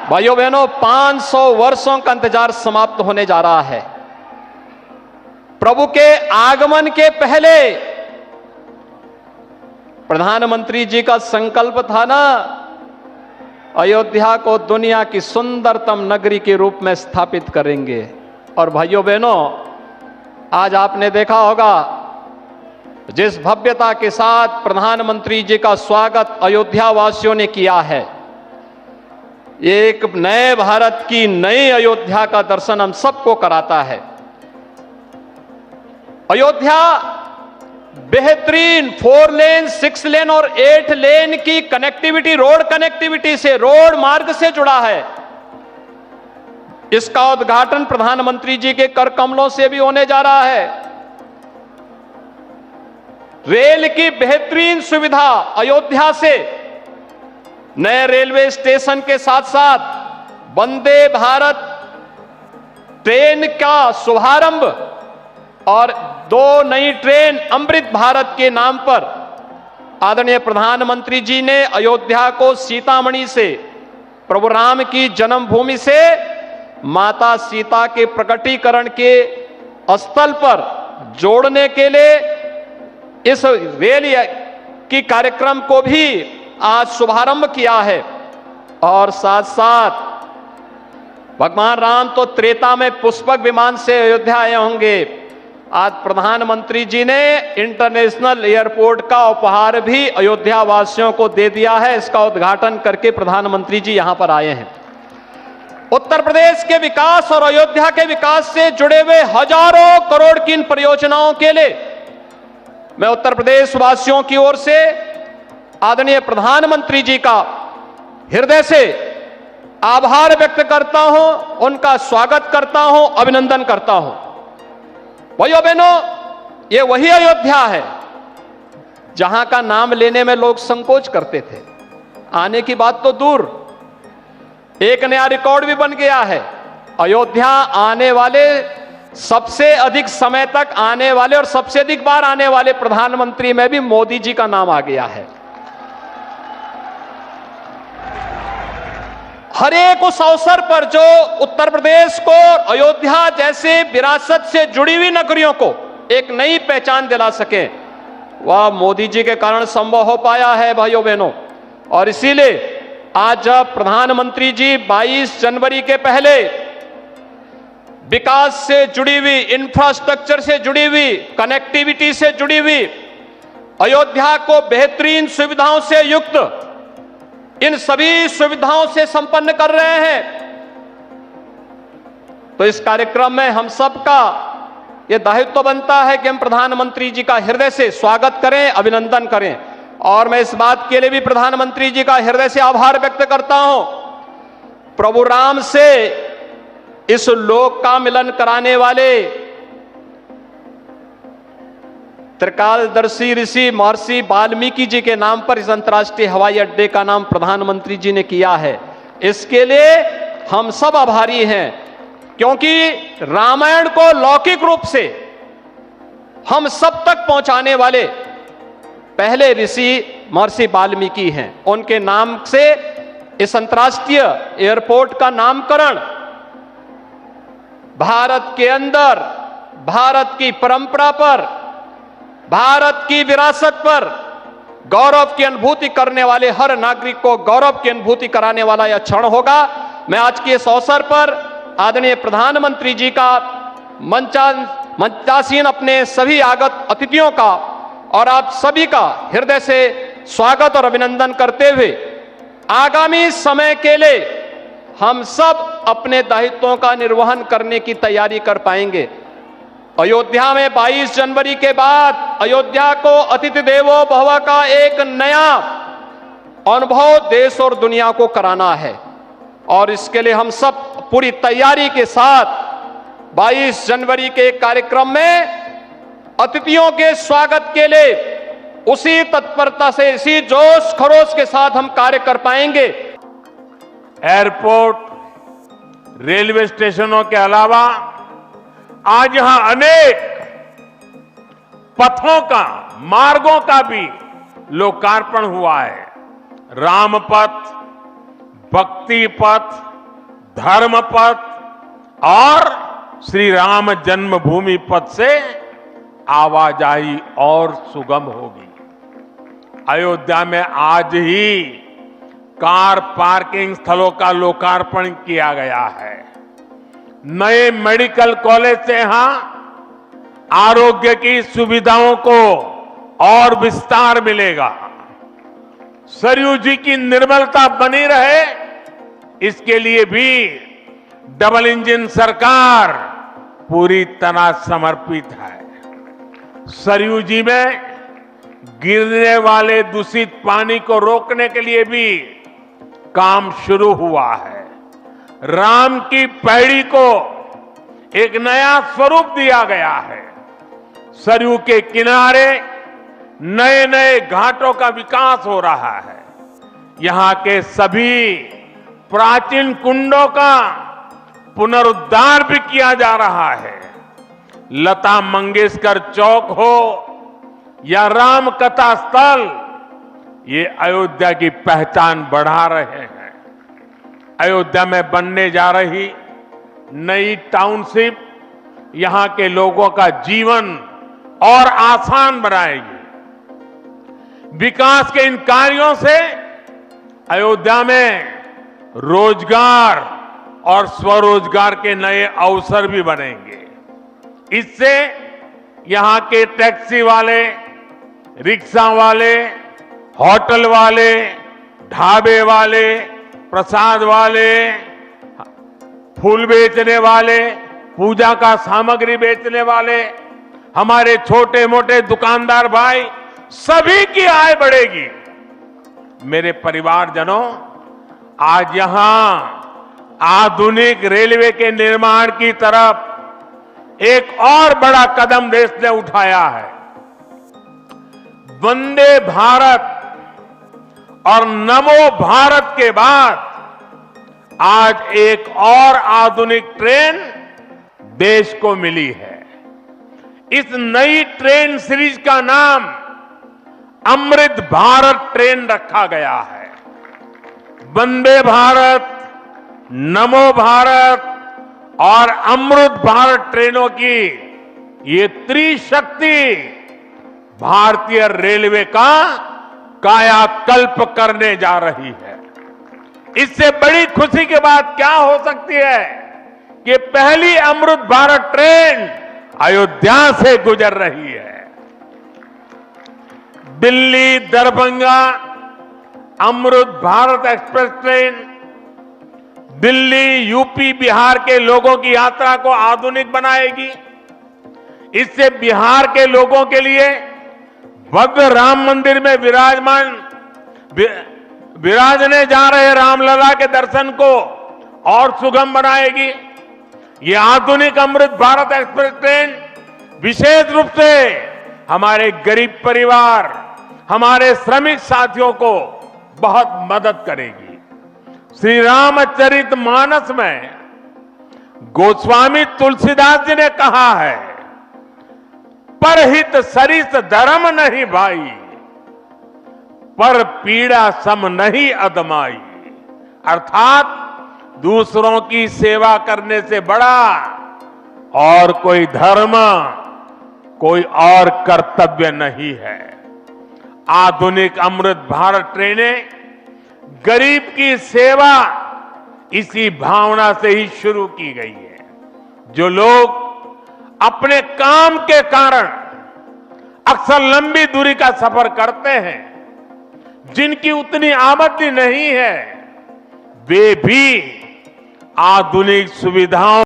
भाइयों बहनों, 500 वर्षों का इंतजार समाप्त होने जा रहा है। प्रभु के आगमन के पहले प्रधानमंत्री जी का संकल्प था ना, अयोध्या को दुनिया की सुंदरतम नगरी के रूप में स्थापित करेंगे। और भाइयों बहनों, आज आपने देखा होगा जिस भव्यता के साथ प्रधानमंत्री जी का स्वागत अयोध्या वासियों ने किया है, एक नए भारत की नई अयोध्या का दर्शन हम सबको कराता है। अयोध्या बेहतरीन 4 लेन, 6 लेन और 8 लेन की कनेक्टिविटी, रोड कनेक्टिविटी से, रोड मार्ग से जुड़ा है। इसका उद्घाटन प्रधानमंत्री जी के कर कमलों से भी होने जा रहा है। रेल की बेहतरीन सुविधा, अयोध्या से नए रेलवे स्टेशन के साथ साथ वंदे भारत ट्रेन का शुभारंभ और 2 नई ट्रेन अमृत भारत के नाम पर आदरणीय प्रधानमंत्री जी ने अयोध्या को सीतामढ़ी से, प्रभु राम की जन्मभूमि से माता सीता के प्रकटीकरण के स्थल पर जोड़ने के लिए इस रेल की कार्यक्रम को भी आज शुभारंभ किया है। और साथ साथ भगवान राम तो त्रेता में पुष्पक विमान से अयोध्या आए होंगे, आज प्रधानमंत्री जी ने इंटरनेशनल एयरपोर्ट का उपहार भी अयोध्या वासियों को दे दिया है। इसका उद्घाटन करके प्रधानमंत्री जी यहां पर आए हैं। उत्तर प्रदेश के विकास और अयोध्या के विकास से जुड़े हुए हजारों करोड़ की इन परियोजनाओं के लिए मैं उत्तर प्रदेश वासियों की ओर से आदरणीय प्रधानमंत्री जी का हृदय से आभार व्यक्त करता हूं, उनका स्वागत करता हूं, अभिनंदन करता हूं। भाइयों बहनों, ये वही अयोध्या है जहां का नाम लेने में लोग संकोच करते थे। आने की बात तो दूर, एक नया रिकॉर्ड भी बन गया है। अयोध्या आने वाले, सबसे अधिक समय तक आने वाले और सबसे अधिक बार आने वाले प्रधानमंत्री में भी मोदी जी का नाम आ गया है। हर एक उस अवसर पर जो उत्तर प्रदेश को अयोध्या जैसे विरासत से जुड़ी हुई नगरियों को एक नई पहचान दिला सके, वह मोदी जी के कारण संभव हो पाया है भाइयों बहनों। और इसीलिए आज जब प्रधानमंत्री जी 22 जनवरी के पहले विकास से जुड़ी हुई, इंफ्रास्ट्रक्चर से जुड़ी हुई, कनेक्टिविटी से जुड़ी हुई अयोध्या को बेहतरीन सुविधाओं से युक्त, इन सभी सुविधाओं से संपन्न कर रहे हैं, तो इस कार्यक्रम में हम सबका यह दायित्व बनता है कि हम प्रधानमंत्री जी का हृदय से स्वागत करें, अभिनंदन करें। और मैं इस बात के लिए भी प्रधानमंत्री जी का हृदय से आभार व्यक्त करता हूं, प्रभु राम से इस लोक का मिलन कराने वाले त्रिकालदर्शी ऋषि महर्षि वाल्मीकि जी के नाम पर इस अंतर्राष्ट्रीय हवाई अड्डे का नाम प्रधानमंत्री जी ने किया है। इसके लिए हम सब आभारी हैं, क्योंकि रामायण को लौकिक रूप से हम सब तक पहुंचाने वाले पहले ऋषि महर्षि वाल्मीकि हैं। उनके नाम से इस अंतर्राष्ट्रीय एयरपोर्ट का नामकरण भारत के अंदर, भारत की परंपरा पर, भारत की विरासत पर गौरव की अनुभूति करने वाले हर नागरिक को गौरव की अनुभूति कराने वाला यह क्षण होगा। मैं आज के इस अवसर पर आदरणीय प्रधानमंत्री जी का मंचासीन अपने सभी आगत अतिथियों का और आप सभी का हृदय से स्वागत और अभिनंदन करते हुए आगामी समय के लिए हम सब अपने दायित्वों का निर्वहन करने की तैयारी कर पाएंगे। अयोध्या में 22 जनवरी के बाद अयोध्या को अतिथि देवो भव का एक नया अनुभव देश और दुनिया को कराना है। और इसके लिए हम सब पूरी तैयारी के साथ 22 जनवरी के कार्यक्रम में अतिथियों के स्वागत के लिए उसी तत्परता से, इसी जोश खरोश के साथ हम कार्य कर पाएंगे। एयरपोर्ट, रेलवे स्टेशनों के अलावा आज यहां अनेक पथों का, मार्गों का भी लोकार्पण हुआ है। राम पथ, भक्ति पथ, धर्म पथ और श्री राम जन्मभूमि पथ से आवाजाही और सुगम होगी। अयोध्या में आज ही कार पार्किंग स्थलों का लोकार्पण किया गया है। नए मेडिकल कॉलेज से यहां आरोग्य की सुविधाओं को और विस्तार मिलेगा। सरयू जी की निर्मलता बनी रहे, इसके लिए भी डबल इंजन सरकार पूरी तरह समर्पित है। सरयू जी में गिरने वाले दूषित पानी को रोकने के लिए भी काम शुरू हुआ है। राम की पैड़ी को एक नया स्वरूप दिया गया है। सरयू के किनारे नए नए घाटों का विकास हो रहा है। यहां के सभी प्राचीन कुंडों का पुनरुद्धार भी किया जा रहा है। लता मंगेशकर चौक हो या राम कथा स्थल, ये अयोध्या की पहचान बढ़ा रहे हैं। अयोध्या में बनने जा रही नई टाउनशिप यहां के लोगों का जीवन और आसान बनाएगी। विकास के इन कार्यों से अयोध्या में रोजगार और स्वरोजगार के नए अवसर भी बनेंगे। इससे यहां के टैक्सी वाले, रिक्शा वाले, होटल वाले, ढाबे वाले, प्रसाद वाले, फूल बेचने वाले, पूजा का सामग्री बेचने वाले, हमारे छोटे मोटे दुकानदार भाई, सभी की आय बढ़ेगी। मेरे परिवारजनों, आज यहां आधुनिक रेलवे के निर्माण की तरफ एक और बड़ा कदम देश ने उठाया है। वंदे भारत और नमो भारत के बाद आज एक और आधुनिक ट्रेन देश को मिली है। इस नई ट्रेन सीरीज का नाम अमृत भारत ट्रेन रखा गया है। वंदे भारत, नमो भारत और अमृत भारत ट्रेनों की ये त्रिशक्ति भारतीय रेलवे का कायाकल्प करने जा रही है। इससे बड़ी खुशी की बात क्या हो सकती है कि पहली अमृत भारत ट्रेन अयोध्या से गुजर रही है। Delhi Darbhanga Amrit Bharat express train Delhi, UP, Bihar के लोगों की यात्रा को आधुनिक बनाएगी। इससे बिहार के लोगों के लिए भव्य राम मंदिर में विराजने जा रहे रामलला के दर्शन को और सुगम बनाएगी। ये आधुनिक अमृत भारत एक्सप्रेस ट्रेन विशेष रूप से हमारे गरीब परिवार, हमारे श्रमिक साथियों को बहुत मदद करेगी। श्री रामचरितमानस में गोस्वामी तुलसीदास जी ने कहा है, परहित सरिस धर्म नहीं भाई, पर पीड़ा सम नहीं अदमाई। अर्थात दूसरों की सेवा करने से बड़ा और कोई धर्म, कोई और कर्तव्य नहीं है। आधुनिक अमृत भारत ट्रेनें गरीब की सेवा इसी भावना से ही शुरू की गई है। जो लोग अपने काम के कारण अक्सर लंबी दूरी का सफर करते हैं, जिनकी उतनी आमदनी नहीं है, वे भी आधुनिक सुविधाओं